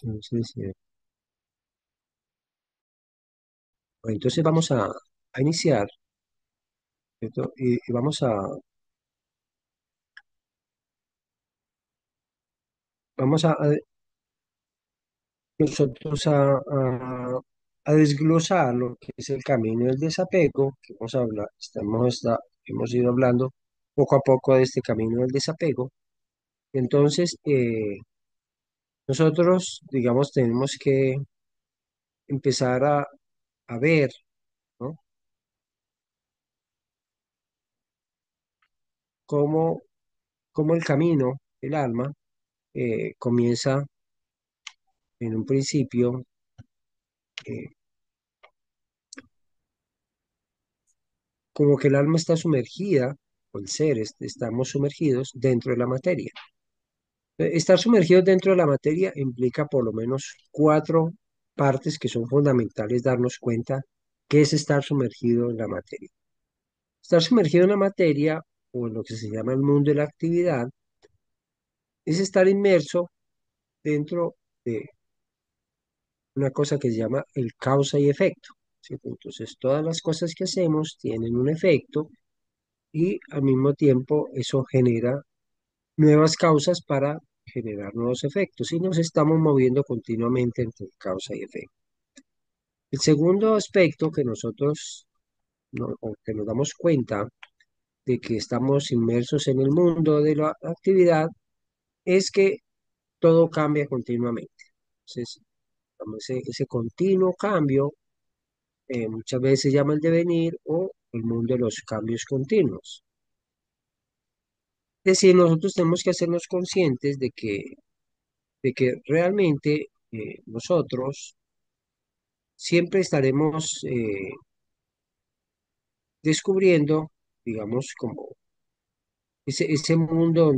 Entonces, bueno, entonces vamos a iniciar, ¿cierto? Y vamos a nosotros a desglosar lo que es el camino del desapego, que hemos hablado, hemos ido hablando poco a poco de este camino del desapego. Entonces, nosotros, digamos, tenemos que empezar a ver, ¿no? cómo, cómo el camino del alma comienza en un principio, eh, como que el alma está sumergida, o el ser, estamos sumergidos dentro de la materia. Estar sumergidos dentro de la materia implica por lo menos cuatro partes que son fundamentales darnos cuenta qué es estar sumergido en la materia. Estar sumergido en la materia, o en lo que se llama el mundo de la actividad, es estar inmerso dentro de una cosa que se llama el causa y efecto. ¿Sí? Entonces, todas las cosas que hacemos tienen un efecto y al mismo tiempo eso genera nuevas causas para generar nuevos efectos y nos estamos moviendo continuamente entre causa y efecto. El segundo aspecto que nosotros o que nos damos cuenta de que estamos inmersos en el mundo de la actividad es que todo cambia continuamente. Entonces, ese continuo cambio muchas veces se llama el devenir o el mundo de los cambios continuos. Es decir, nosotros tenemos que hacernos conscientes de que realmente nosotros siempre estaremos descubriendo, digamos, como ese mundo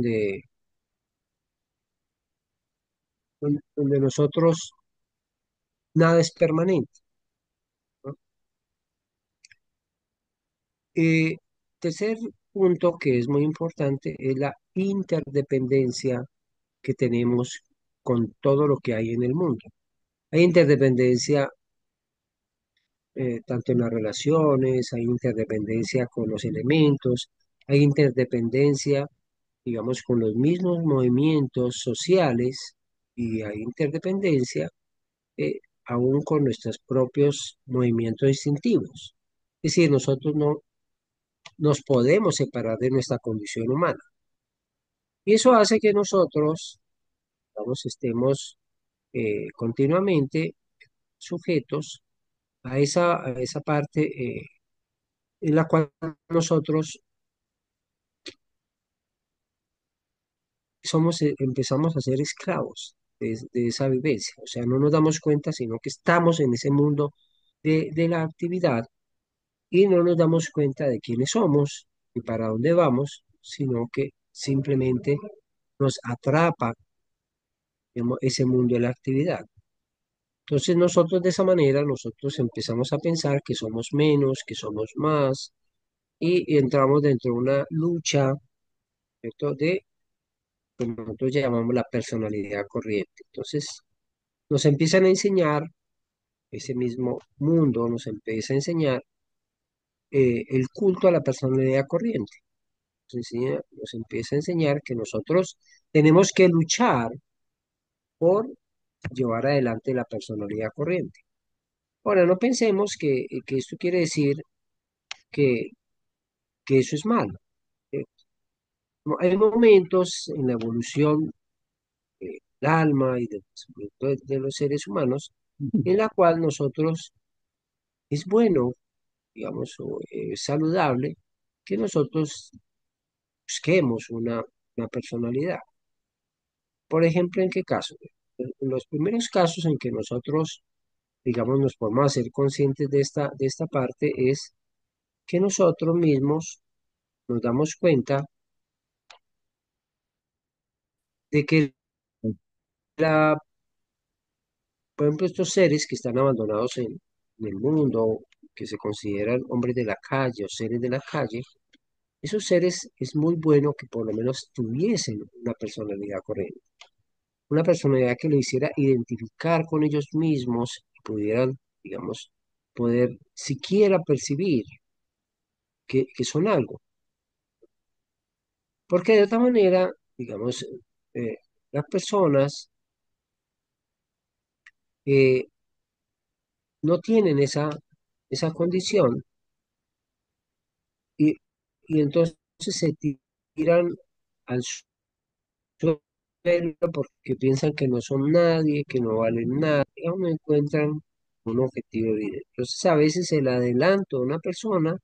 donde nosotros nada es permanente, ¿no? Eh, Tercer punto que es muy importante es la interdependencia que tenemos con todo lo que hay en el mundo. Hay interdependencia tanto en las relaciones, hay interdependencia con los elementos, hay interdependencia, digamos, con los mismos movimientos sociales y hay interdependencia eh, aún con nuestros propios movimientos instintivos. Es decir, nosotros no nos podemos separar de nuestra condición humana. Y eso hace que nosotros, digamos, estemos continuamente sujetos a esa parte en la cual nosotros empezamos a ser esclavos de esa vivencia. O sea, no nos damos cuenta, sino que estamos en ese mundo de la actividad y no nos damos cuenta de quiénes somos y para dónde vamos, sino que simplemente nos atrapa, digamos, ese mundo de la actividad. Entonces nosotros de esa manera, nosotros empezamos a pensar que somos menos, que somos más, y entramos dentro de una lucha, ¿cierto? De lo que nosotros llamamos la personalidad corriente. Entonces nos empiezan a enseñar, ese mismo mundo nos empieza a enseñar el culto a la personalidad corriente. Nos empieza a enseñar que nosotros tenemos que luchar por llevar adelante la personalidad corriente. Ahora, no pensemos que esto quiere decir que, que eso es malo. ¿Eh? No, hay momentos en la evolución del alma y del crecimiento de los seres humanos en la cual nosotros es bueno, digamos, o es saludable que nosotros busquemos una personalidad. Por ejemplo, ¿en qué caso? En los primeros casos en que nosotros, digamos, nos podemos hacer conscientes de esta parte es que nosotros mismos nos damos cuenta de que, por ejemplo, estos seres que están abandonados en el mundo, que se consideran hombres de la calle o seres de la calle, esos seres es muy bueno que por lo menos tuviesen una personalidad correcta. una personalidad que lo hiciera identificar con ellos mismos y pudieran, digamos, poder siquiera percibir que son algo. Porque de otra manera, digamos, eh, las personas eh, no tienen esa condición y, y entonces se tiran al suelo porque piensan que no son nadie, que no valen nada, y aún no encuentran un objetivo de vida. Entonces, a veces el adelanto de una persona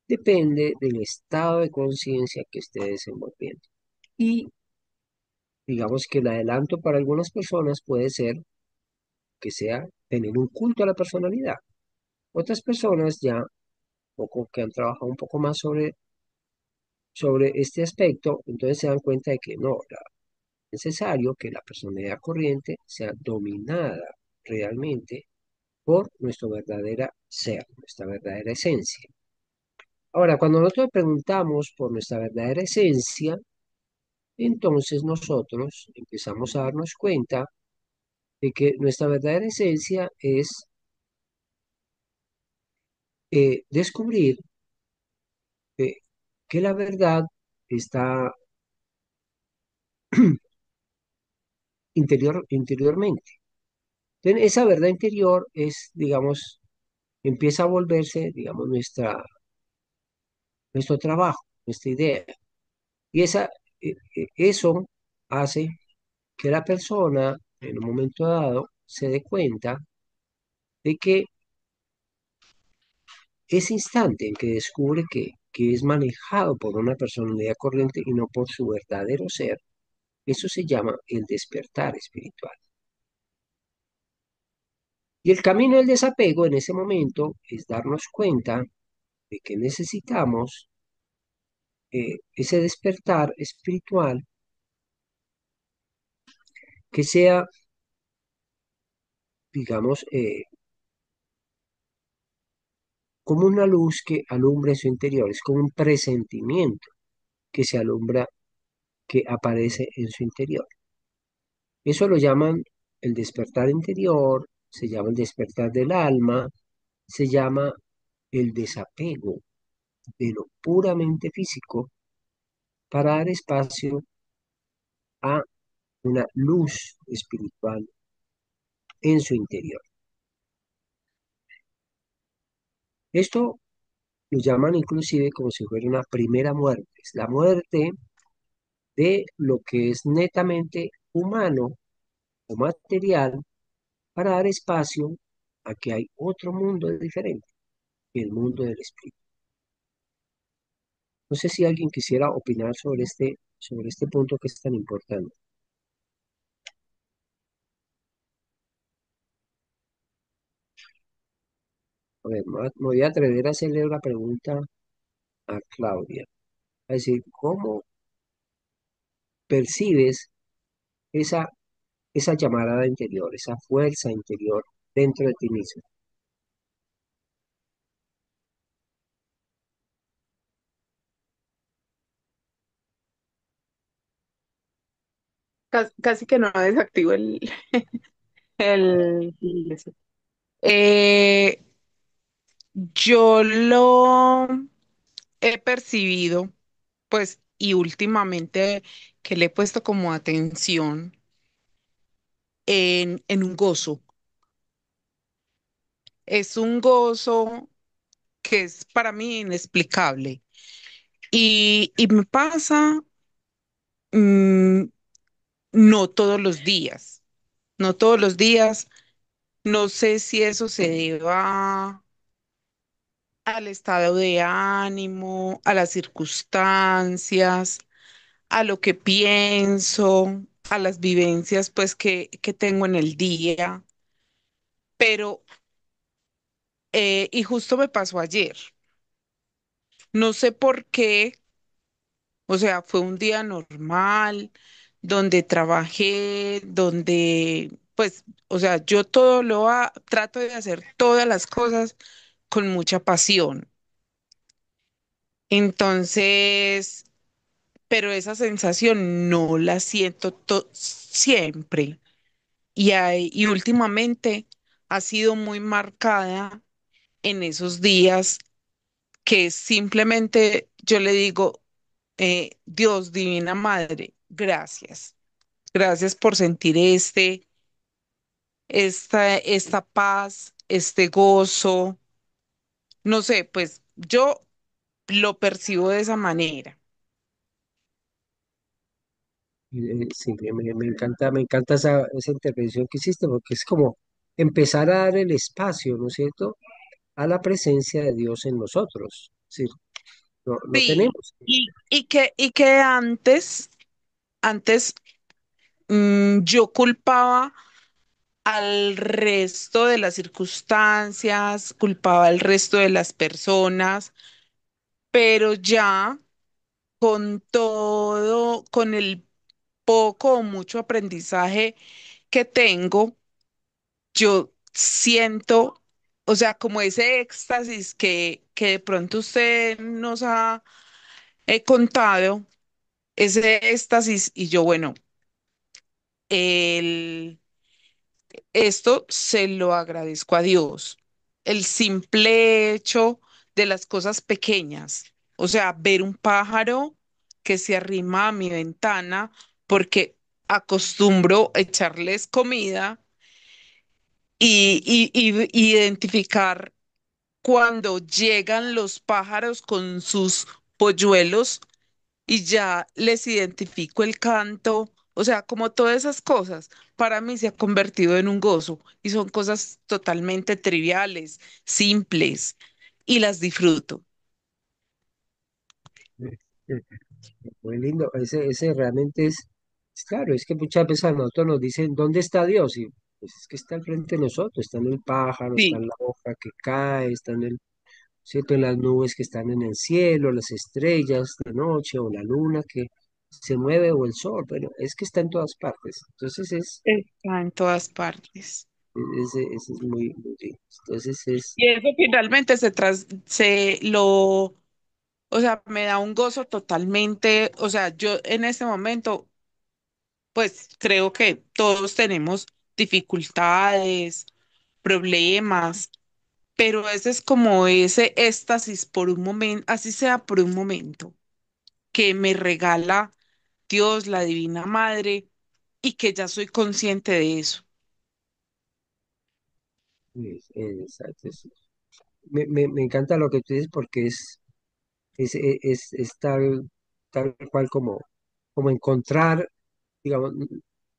depende del estado de conciencia que esté desenvolviendo. Y digamos que el adelanto para algunas personas puede ser que sea tener un culto a la personalidad. Otras personas ya, poco que han trabajado un poco más sobre este aspecto, entonces se dan cuenta de que no, es necesario que la personalidad corriente sea dominada realmente por nuestro verdadera ser, nuestra verdadera esencia. Ahora, cuando nosotros preguntamos por nuestra verdadera esencia, entonces nosotros empezamos a darnos cuenta de que nuestra verdadera esencia es descubrir eh, que la verdad está interiormente. Entonces, esa verdad interior es, digamos, empieza a volverse, digamos, nuestro trabajo, nuestra idea. Y eso hace que la persona, en un momento dado, se dé cuenta de que ese instante en que descubre que es manejado por una personalidad corriente y no por su verdadero ser, eso se llama el despertar espiritual. Y el camino del desapego en ese momento es darnos cuenta de que necesitamos ese despertar espiritual que sea, digamos, como una luz que alumbra en su interior, es como un presentimiento que se alumbra, que aparece en su interior. Eso lo llaman el despertar interior, se llama el despertar del alma, se llama el desapego de lo puramente físico para dar espacio a una luz espiritual en su interior. Esto lo llaman inclusive como si fuera una primera muerte, es la muerte de lo que es netamente humano o material para dar espacio a que hay otro mundo diferente, el mundo del espíritu. No sé si alguien quisiera opinar sobre este punto que es tan importante. A ver, me voy a atrever a hacerle una pregunta a Claudia. A decir, ¿cómo percibes esa, esa llamarada interior, esa fuerza interior dentro de ti mismo? Casi que no desactivo el. Eh, yo lo he percibido, pues, y últimamente que le he puesto como atención en un gozo. Es un gozo que es para mí inexplicable. Y me pasa mm, no todos los días, no todos los días. No sé si eso se deba al estado de ánimo, a las circunstancias, a lo que pienso, a las vivencias pues que tengo en el día, pero y justo me pasó ayer. No sé por qué, o sea, fue un día normal donde trabajé, donde pues, o sea, yo trato de hacer todas las cosas con mucha pasión. Entonces, pero esa sensación no la siento siempre. Y últimamente ha sido muy marcada en esos días que simplemente yo le digo, Dios, Divina Madre, gracias. Gracias por sentir esta paz, este gozo. No sé, pues yo lo percibo de esa manera. Sí, me encanta esa intervención que hiciste porque es como empezar a dar el espacio, ¿no es cierto?, a la presencia de Dios en nosotros. Sí, no Sí, tenemos. y que antes yo culpaba al resto de las circunstancias, culpaba al resto de las personas, pero ya con todo, con el poco o mucho aprendizaje que tengo, yo siento, o sea, como ese éxtasis que de pronto usted nos ha contado, ese éxtasis, y yo, bueno, el esto se lo agradezco a Dios. El simple hecho de las cosas pequeñas, o sea, ver un pájaro que se arrima a mi ventana porque acostumbro echarles comida y identificar cuando llegan los pájaros con sus polluelos y ya les identifico el canto, o sea, como todas esas cosas, para mí se ha convertido en un gozo y son cosas totalmente triviales, simples y las disfruto. Eh, eh, Muy lindo. Ese realmente es claro, es que muchas veces a nosotros nos dicen, ¿dónde está Dios? Y pues es que está al frente de nosotros, está en el pájaro, está Sí, en la hoja que cae, está en el, ¿cierto?, en las nubes que están en el cielo, las estrellas de noche o la luna que se mueve o el sol, pero es que está en todas partes. Entonces está en todas partes. ese es muy, muy lindo. Entonces es, Y eso finalmente o sea, me da un gozo totalmente, o sea, yo en este momento, pues creo que todos tenemos dificultades, problemas, pero ese es como ese éxtasis por un momento, así sea por un momento, que me regala Dios, la Divina Madre, y que ya soy consciente de eso. exacto. Me encanta lo que tú dices porque es tal cual como encontrar, digamos,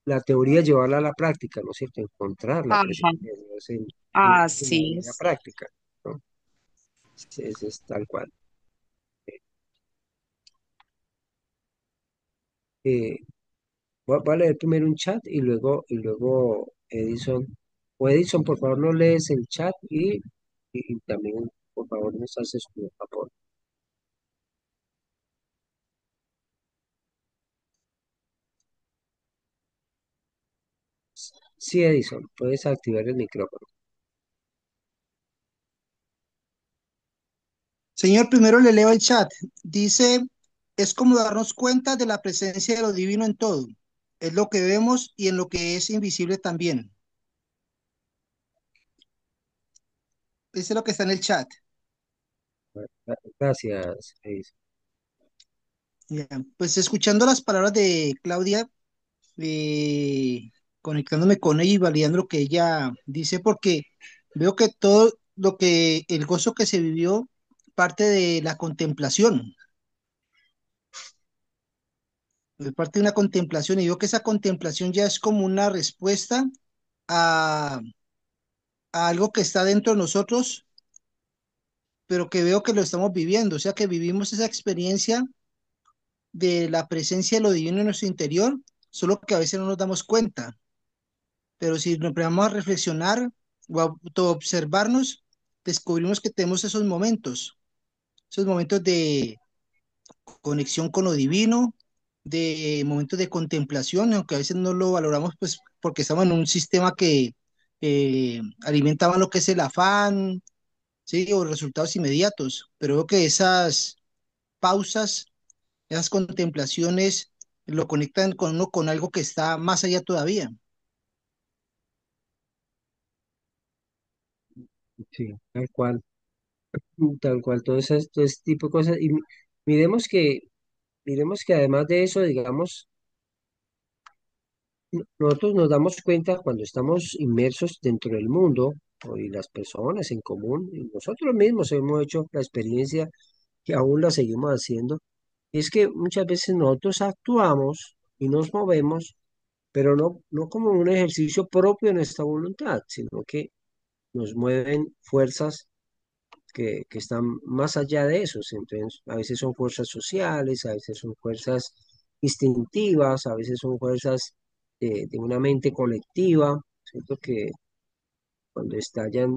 la teoría, llevarla a la práctica, ¿no es cierto? Encontrar la Ajá, presencia de Dios en la así vida es. práctica, ¿no? Es tal cual. Eh, voy a leer primero un chat y luego Edison, o Edison, por favor, no lees el chat y también, por favor, nos haces un favor. Sí, Edison, puedes activar el micrófono. Señor, primero le leo el chat. Dice, es como darnos cuenta de la presencia de lo divino en todo. Es lo que vemos y en lo que es invisible también. Eso es lo que está en el chat. Gracias, Edison. Ya, pues escuchando las palabras de Claudia, eh, conectándome con ella y validando lo que ella dice, porque veo que todo lo que, el gozo que se vivió, parte de la contemplación, es parte de una contemplación, y veo que esa contemplación ya es como una respuesta a algo que está dentro de nosotros, pero que veo que lo estamos viviendo, o sea que vivimos esa experiencia de la presencia de lo divino en nuestro interior, solo que a veces no nos damos cuenta, pero si nos ponemos a reflexionar o a observarnos, descubrimos que tenemos esos momentos de conexión con lo divino, de momentos de contemplación, aunque a veces no lo valoramos, pues porque estamos en un sistema que alimenta más lo que es el afán, sí, o resultados inmediatos, pero veo que esas pausas Esas contemplaciones lo conectan con uno con algo que está más allá todavía. Sí, tal cual, todo ese tipo de cosas. Y miremos que, miremos que además de eso, digamos, nosotros nos damos cuenta cuando estamos inmersos dentro del mundo, y las personas en común, y nosotros mismos hemos hecho la experiencia que aún la seguimos haciendo, es que muchas veces nosotros actuamos y nos movemos, pero no como un ejercicio propio de nuestra voluntad, sino que nos mueven fuerzas que están más allá de eso. Entonces, a veces son fuerzas sociales, a veces son fuerzas instintivas, a veces son fuerzas de una mente colectiva, ¿cierto? Que cuando estallan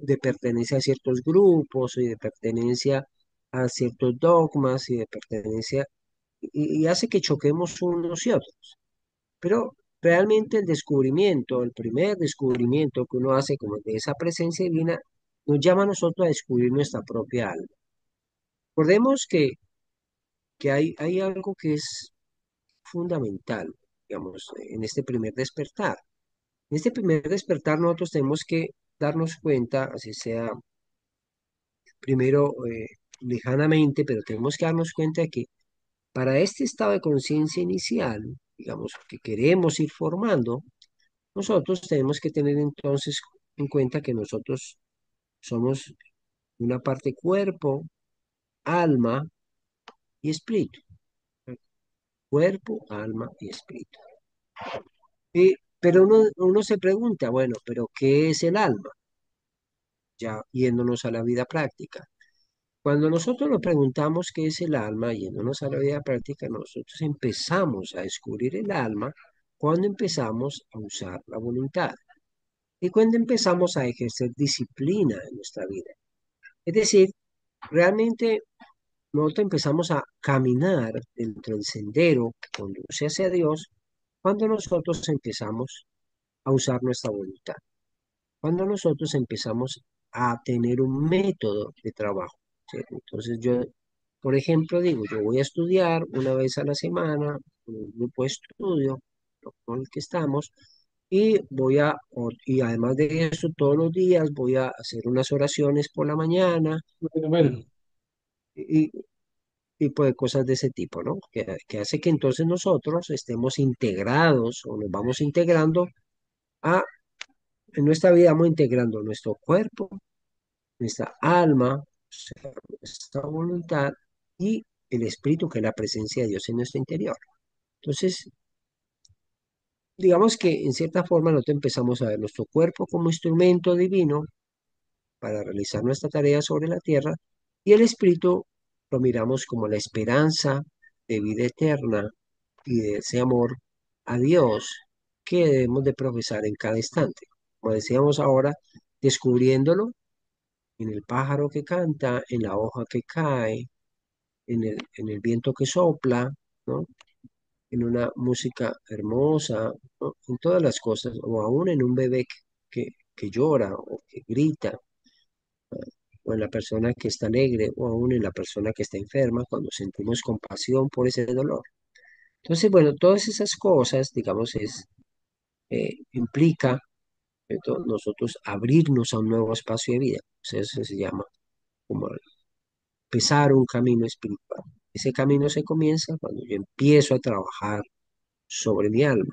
de pertenencia a ciertos grupos y de pertenencia a ciertos dogmas y de pertenencia, y hace que choquemos unos y otros. Pero realmente el descubrimiento, el primer descubrimiento que uno hace como de esa presencia divina, nos llama a nosotros a descubrir nuestra propia alma. Recordemos que hay algo que es fundamental, digamos, en este primer despertar. En este primer despertar nosotros tenemos que darnos cuenta, así sea primero lejanamente, pero tenemos que darnos cuenta de que para este estado de conciencia inicial, digamos, que queremos ir formando, nosotros tenemos que tener entonces en cuenta que nosotros somos una parte cuerpo, alma y espíritu. Cuerpo, alma y espíritu. Pero uno se pregunta, bueno, ¿pero qué es el alma? Ya yéndonos a la vida práctica. Cuando nosotros nos preguntamos qué es el alma, yéndonos a la vida práctica, nosotros empezamos a descubrir el alma cuando empezamos a usar la voluntad y cuando empezamos a ejercer disciplina en nuestra vida. Es decir, realmente nosotros empezamos a caminar dentro del sendero que conduce hacia Dios cuando nosotros empezamos a usar nuestra voluntad, cuando nosotros empezamos a tener un método de trabajo, ¿cierto? Entonces yo, por ejemplo, digo, yo voy a estudiar una vez a la semana, un grupo de estudio con el que estamos, y además de eso, todos los días voy a hacer unas oraciones por la mañana, Bueno, y, tipo de cosas de ese tipo, ¿no? Que hace que entonces nosotros estemos integrados o nos vamos integrando a, en nuestra vida vamos integrando nuestro cuerpo, nuestra alma, o sea, nuestra voluntad y el espíritu, que es la presencia de Dios en nuestro interior. Entonces, digamos que en cierta forma nosotros empezamos a ver nuestro cuerpo como instrumento divino para realizar nuestra tarea sobre la tierra, y el espíritu lo miramos como la esperanza de vida eterna y de ese amor a Dios que debemos de profesar en cada instante. Como decíamos ahora, descubriéndolo en el pájaro que canta, en la hoja que cae, en el viento que sopla, ¿no? En una música hermosa, ¿no? En todas las cosas, o aún en un bebé que llora o que grita, o en la persona que está alegre, o aún en la persona que está enferma, cuando sentimos compasión por ese dolor. Entonces, bueno, todas esas cosas, digamos, implica nosotros abrirnos a un nuevo espacio de vida. O sea, eso se llama como empezar un camino espiritual. Ese camino se comienza cuando yo empiezo a trabajar sobre mi alma.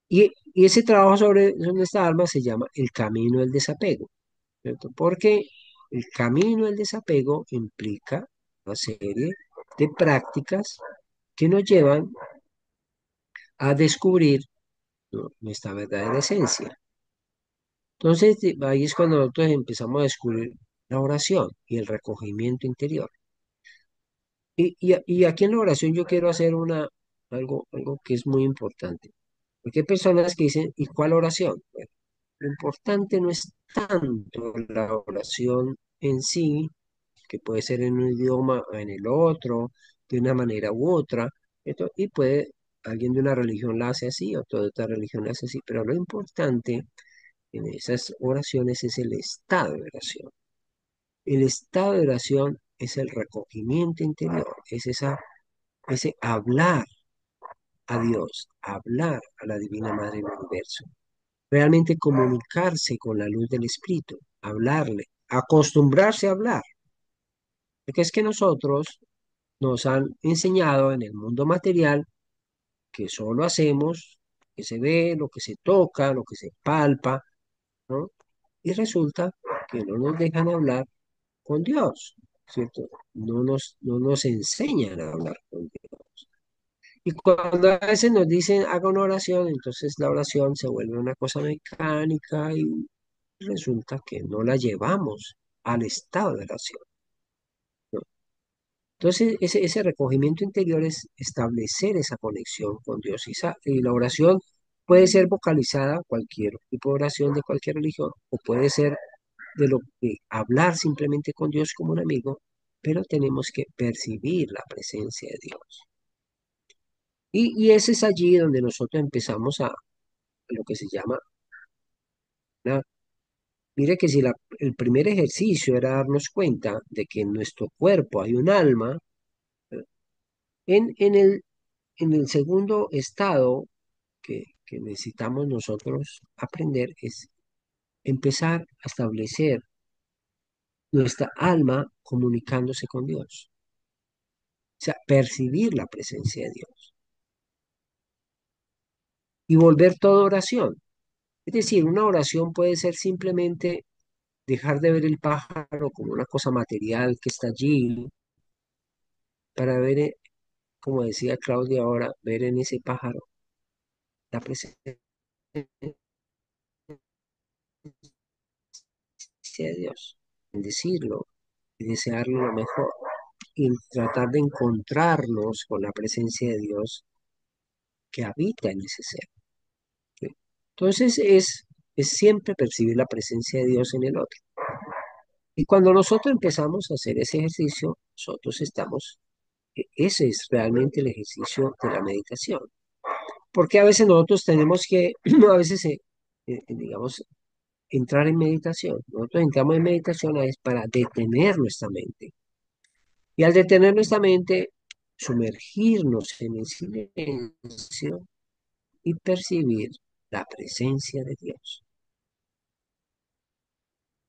Y ese trabajo sobre esta alma se llama el camino del desapego, ¿cierto? Porque el camino del desapego implica una serie de prácticas que nos llevan a descubrir, ¿no?, nuestra verdadera esencia. Entonces, ahí es cuando nosotros empezamos a descubrir la oración y el recogimiento interior. Y aquí en la oración yo quiero hacer algo que es muy importante. Porque hay personas que dicen, ¿y cuál oración? Bueno, lo importante no es tanto la oración en sí, que puede ser en un idioma o en el otro, de una manera u otra, y alguien de una religión la hace así, otro de otra religión la hace así, pero lo importante en esas oraciones es el estado de oración. El estado de oración es el recogimiento interior, es ese hablar a Dios, hablar a la Divina Madre del Universo, realmente comunicarse con la luz del Espíritu, hablarle, acostumbrarse a hablar. Porque es que nosotros nos han enseñado en el mundo material que solo hacemos lo que se ve, lo que se toca, lo que se palpa, ¿no? Y resulta que no nos dejan hablar con Dios, ¿cierto? No nos enseñan a hablar con Dios. Y cuando a veces nos dicen haga una oración, entonces la oración se vuelve una cosa mecánica y resulta que no la llevamos al estado de oración, ¿no? Entonces, ese recogimiento interior es establecer esa conexión con Dios. Y la oración puede ser vocalizada, cualquier tipo de oración de cualquier religión, o puede ser de lo que hablar simplemente con Dios como un amigo, pero tenemos que percibir la presencia de Dios. Y ese es allí donde nosotros empezamos a lo que se llama, ¿no? Mire que si el primer ejercicio era darnos cuenta de que en nuestro cuerpo hay un alma, en el segundo estado que necesitamos nosotros aprender es empezar a establecer nuestra alma comunicándose con Dios. O sea, percibir la presencia de Dios y volver toda oración. Es decir, una oración puede ser simplemente dejar de ver el pájaro como una cosa material que está allí para ver, como decía Claudia ahora, ver en ese pájaro la presencia de Dios, en decirlo y desearle lo mejor y tratar de encontrarnos con la presencia de Dios que habita en ese ser, ¿sí? Entonces es siempre percibir la presencia de Dios en el otro. Y cuando nosotros empezamos a hacer ese ejercicio, nosotros estamos, ese es realmente el ejercicio de la meditación. Porque a veces nosotros tenemos que, a veces, digamos, entrar en meditación. Nosotros entramos en meditación es para detener nuestra mente. Y al detener nuestra mente, sumergirnos en el silencio y percibir la presencia de Dios.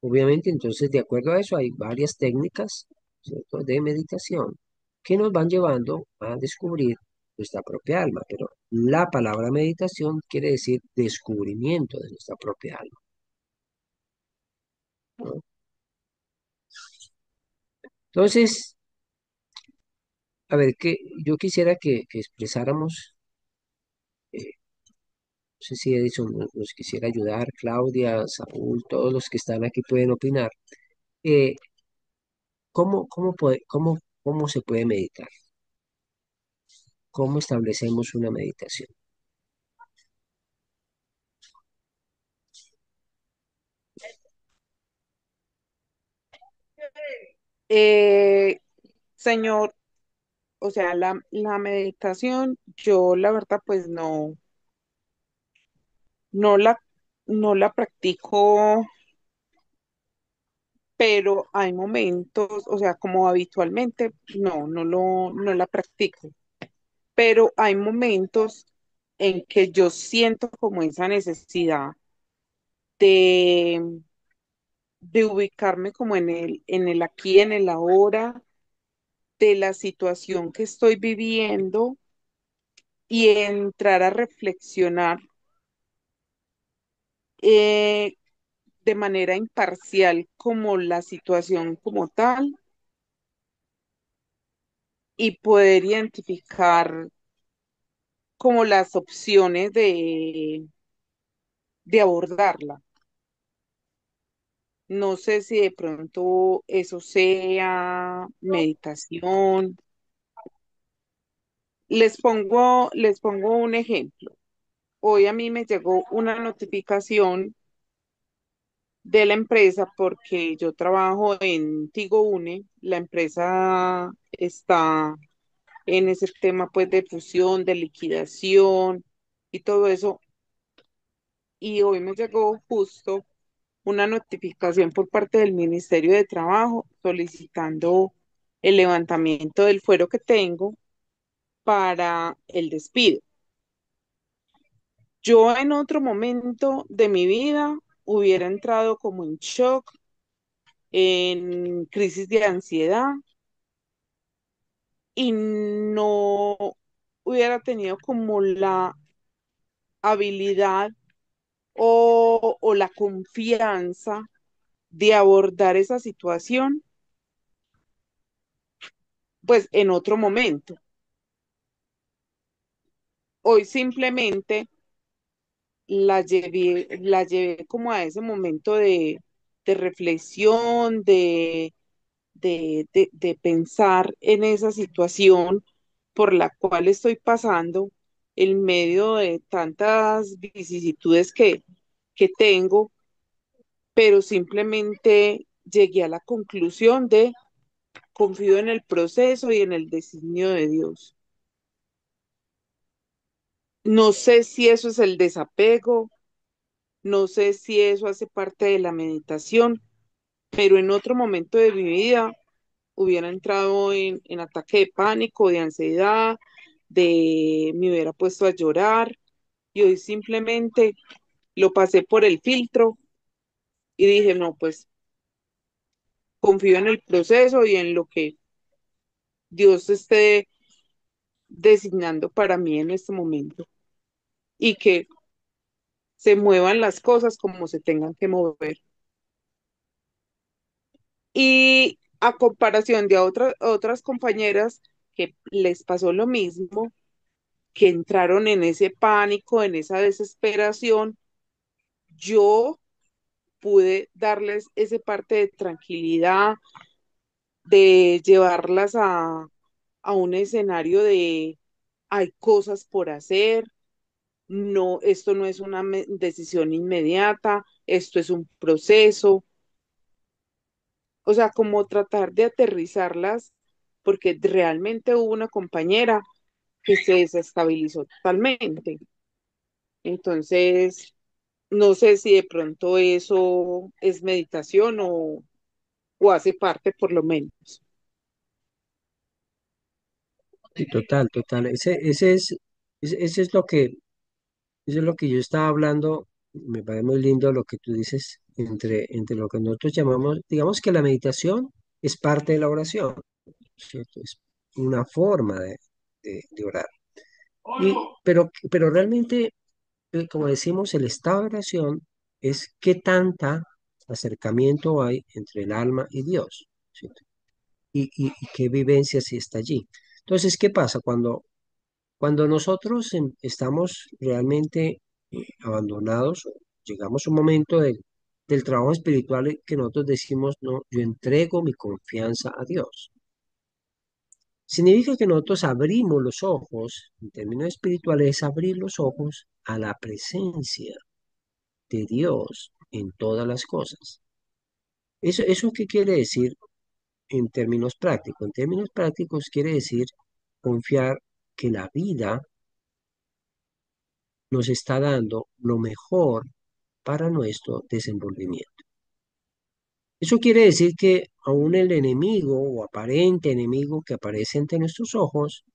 Obviamente, entonces, de acuerdo a eso, hay varias técnicas, ¿cierto?, de meditación que nos van llevando a descubrir nuestra propia alma, pero la palabra meditación quiere decir descubrimiento de nuestra propia alma, ¿no? Entonces, a ver, que yo quisiera que expresáramos, no sé si Edison nos quisiera ayudar, Claudia, Saúl, todos los que están aquí pueden opinar. eh, ¿cómo se puede meditar? ¿Cómo establecemos una meditación? Eh, señor, o sea, la meditación, yo la verdad pues no la, no la practico, pero hay momentos, o sea, como habitualmente, no la practico, pero hay momentos en que yo siento como esa necesidad de, de ubicarme como en el aquí, en el ahora, de la situación que estoy viviendo y entrar a reflexionar eh, de manera imparcial como la situación como tal y poder identificar como las opciones de abordarla. No sé si de pronto eso sea meditación. Les pongo un ejemplo. Hoy a mí me llegó una notificación de la empresa porque yo trabajo en Tigo Une. La empresa está en ese tema pues de fusión, de liquidación y todo eso. Y hoy me llegó justo una notificación por parte del Ministerio de Trabajo solicitando el levantamiento del fuero que tengo para el despido. Yo en otro momento de mi vida hubiera entrado como en shock, en crisis de ansiedad y no hubiera tenido como la habilidad o la confianza de abordar esa situación, pues en otro momento. Hoy simplemente la llevé como a ese momento de reflexión, de pensar en esa situación por la cual estoy pasando en medio de tantas vicisitudes que tengo, pero simplemente llegué a la conclusión de confío en el proceso y en el designio de Dios. No sé si eso es el desapego, no sé si eso hace parte de la meditación, pero en otro momento de mi vida hubiera entrado en ataque de pánico, de ansiedad, me hubiera puesto a llorar y hoy simplemente lo pasé por el filtro y dije, no, pues confío en el proceso y en lo que Dios esté designando para mí en este momento y que se muevan las cosas como se tengan que mover. Y a comparación de otras compañeras que les pasó lo mismo, que entraron en ese pánico, en esa desesperación, yo pude darles ese parte de tranquilidad, de llevarlas a un escenario de hay cosas por hacer, no, esto no es una decisión inmediata, esto es un proceso, o sea, como tratar de aterrizarlas, porque realmente hubo una compañera que se desestabilizó totalmente. Entonces, no sé si de pronto eso es meditación o hace parte por lo menos. Sí, total, total. Ese es eso es lo que yo estaba hablando. Me parece muy lindo lo que tú dices entre lo que nosotros llamamos, digamos que la meditación es parte de la oración, ¿cierto? Es una forma de orar. Pero realmente, como decimos, el estado de oración es qué tanta acercamiento hay entre el alma y Dios, ¿cierto? Y qué vivencia si está allí. Entonces, ¿qué pasa cuando nosotros estamos realmente abandonados, o llegamos a un momento del trabajo espiritual que nosotros decimos, no, yo entrego mi confianza a Dios? Significa que nosotros abrimos los ojos, en términos espirituales, abrir los ojos a la presencia de Dios en todas las cosas. ¿Eso qué quiere decir en términos prácticos? En términos prácticos quiere decir confiar que la vida nos está dando lo mejor para nuestro desenvolvimiento. Eso quiere decir que aún el enemigo o aparente enemigo que aparece ante nuestros ojos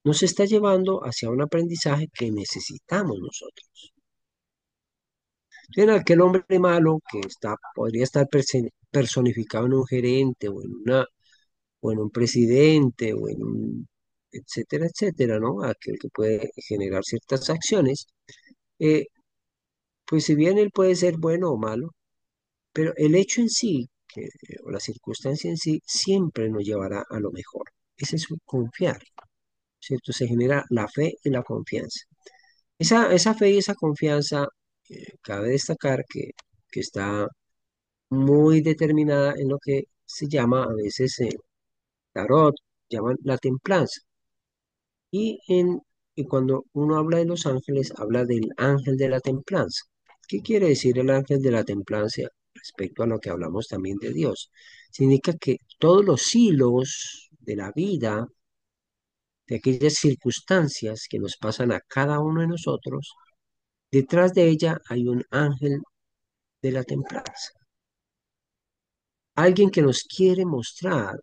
nos está llevando hacia un aprendizaje que necesitamos nosotros. En aquel hombre malo que podría estar personificado en un gerente o en un presidente o en un etcétera, etcétera, ¿no? Aquel que puede generar ciertas acciones, eh, pues si bien él puede ser bueno o malo, pero el hecho en sí, o la circunstancia en sí, siempre nos llevará a lo mejor. Ese es un confiar, ¿cierto? Se genera la fe y la confianza. Esa fe y esa confianza, cabe destacar que está muy determinada en lo que se llama a veces tarot, llaman la templanza. Y, y cuando uno habla de los ángeles, habla del ángel de la templanza. ¿Qué quiere decir el ángel de la templanza respecto a lo que hablamos también de Dios? Significa que todos los hilos de la vida, de aquellas circunstancias que nos pasan a cada uno de nosotros, detrás de ella hay un ángel de la templanza. Alguien que nos quiere mostrar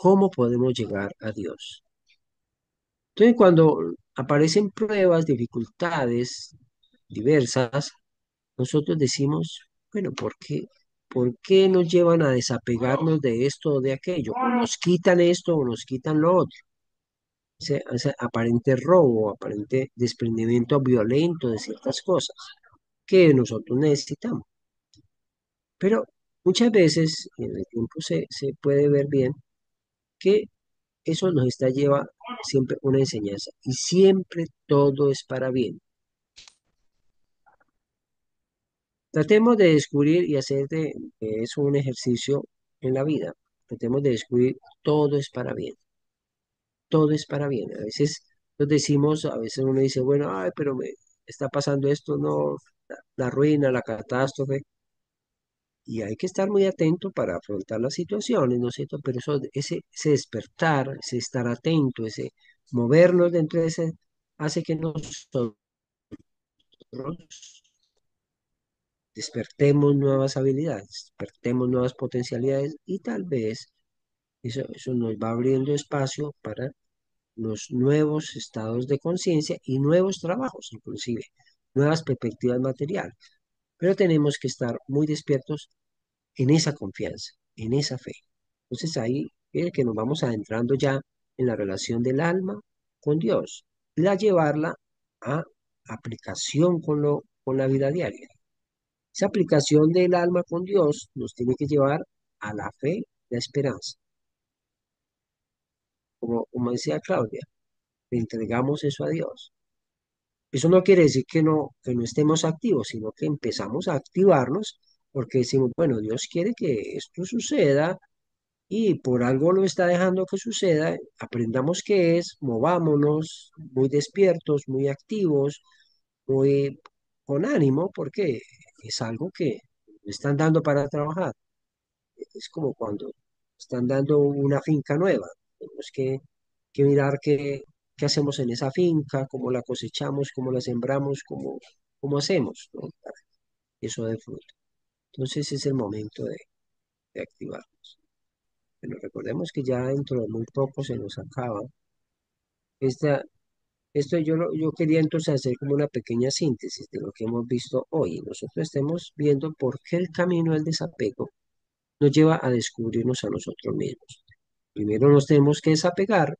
¿Cómo podemos llegar a Dios? Entonces, cuando aparecen pruebas, dificultades diversas, nosotros decimos, bueno, ¿por qué nos llevan a desapegarnos de esto o de aquello? O nos quitan esto o nos quitan lo otro. Ese aparente robo, aparente desprendimiento violento de ciertas cosas que nosotros necesitamos. Pero muchas veces en el tiempo se puede ver bien que eso nos está lleva siempre una enseñanza y siempre todo es para bien. Tratemos de descubrir y hacer de eso un ejercicio en la vida. Tratemos de descubrir todo es para bien, todo es para bien. A veces nos decimos, a veces uno dice, bueno, ay, pero me está pasando esto, no, la ruina, la catástrofe. Y hay que estar muy atento para afrontar las situaciones, ¿no es cierto? Pero eso, ese despertar, ese estar atento, ese movernos dentro de ese, hace que nosotros despertemos nuevas habilidades, despertemos nuevas potencialidades y tal vez eso nos va abriendo espacio para los nuevos estados de conciencia y nuevos trabajos, inclusive, nuevas perspectivas materiales. Pero tenemos que estar muy despiertos en esa confianza, en esa fe. Entonces ahí es que nos vamos adentrando ya en la relación del alma con Dios, la llevarla a aplicación con la vida diaria. Esa aplicación del alma con Dios nos tiene que llevar a la fe, la esperanza. Como decía Claudia, le entregamos eso a Dios. Eso no quiere decir que no estemos activos, sino que empezamos a activarnos porque decimos, bueno, Dios quiere que esto suceda y por algo lo está dejando que suceda. Aprendamos qué es, movámonos muy despiertos, muy activos, muy con ánimo, porque es algo que me están dando para trabajar. Es como cuando están dando una finca nueva. Tenemos que mirar qué hacemos en esa finca, cómo la cosechamos, cómo la sembramos, cómo hacemos, ¿no? Para que eso dé fruto. Entonces es el momento de activarnos. Pero recordemos que ya dentro de muy poco se nos acaba. Esta, yo quería entonces hacer como una pequeña síntesis de lo que hemos visto hoy. Nosotros estemos viendo por qué el camino del desapego nos lleva a descubrirnos a nosotros mismos. Primero nos tenemos que desapegar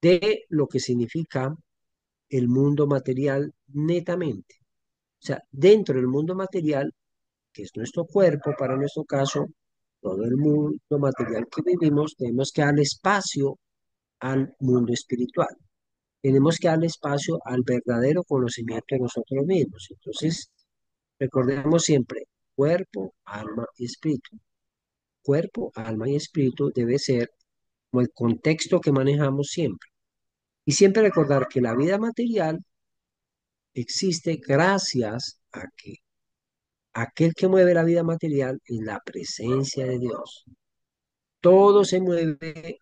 de lo que significa el mundo material netamente. O sea, dentro del mundo material, que es nuestro cuerpo, para nuestro caso, todo el mundo material que vivimos, tenemos que darle espacio al mundo espiritual. Tenemos que darle espacio al verdadero conocimiento de nosotros mismos. Entonces, recordemos siempre, cuerpo, alma y espíritu. Cuerpo, alma y espíritu debe ser como el contexto que manejamos siempre. Y siempre recordar que la vida material existe gracias a que aquel que mueve la vida material es la presencia de Dios. Todo se mueve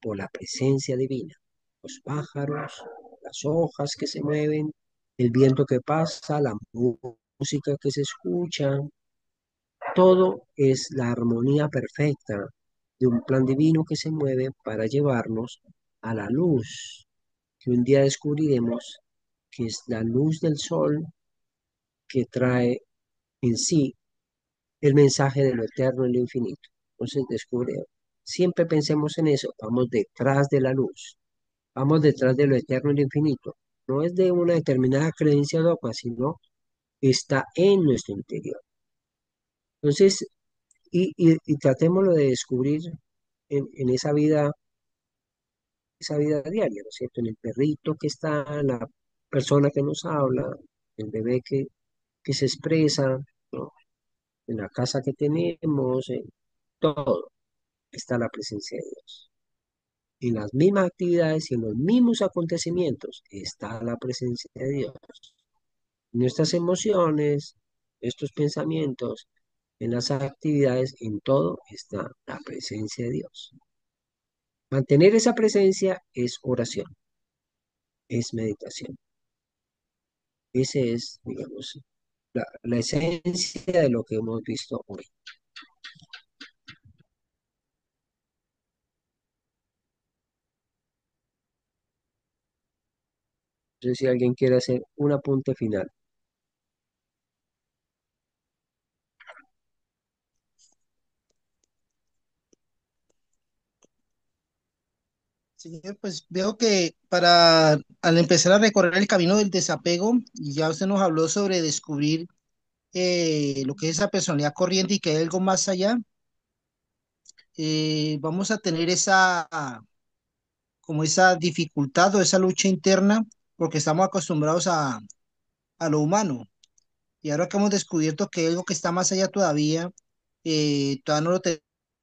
por la presencia divina. Los pájaros, las hojas que se mueven, el viento que pasa, la música que se escucha, todo es la armonía perfecta de un plan divino que se mueve para llevarnos a la luz, que un día descubriremos que es la luz del sol que trae en sí el mensaje de lo eterno y lo infinito. Entonces descubre, siempre pensemos en eso, vamos detrás de la luz, vamos detrás de lo eterno y lo infinito. No es de una determinada creencia o dogma, sino está en nuestro interior. Entonces, y tratémoslo de descubrir en esa vida diaria, ¿no es cierto? En el perrito que está, en la persona que nos habla, el bebé que se expresa, ¿no? En la casa que tenemos, en todo está la presencia de Dios. En las mismas actividades y en los mismos acontecimientos está la presencia de Dios. Nuestras emociones, estos pensamientos, en las actividades, en todo está la presencia de Dios. Mantener esa presencia es oración, es meditación. Ese es, digamos, la esencia de lo que hemos visto hoy. No sé si alguien quiere hacer un apunte final. Señor, pues veo que para al empezar a recorrer el camino del desapego, y ya usted nos habló sobre descubrir lo que es esa personalidad corriente y que hay algo más allá, vamos a tener esa, como esa dificultad o esa lucha interna, porque estamos acostumbrados a lo humano. Y ahora que hemos descubierto que hay algo que está más allá todavía, todavía no lo tenemos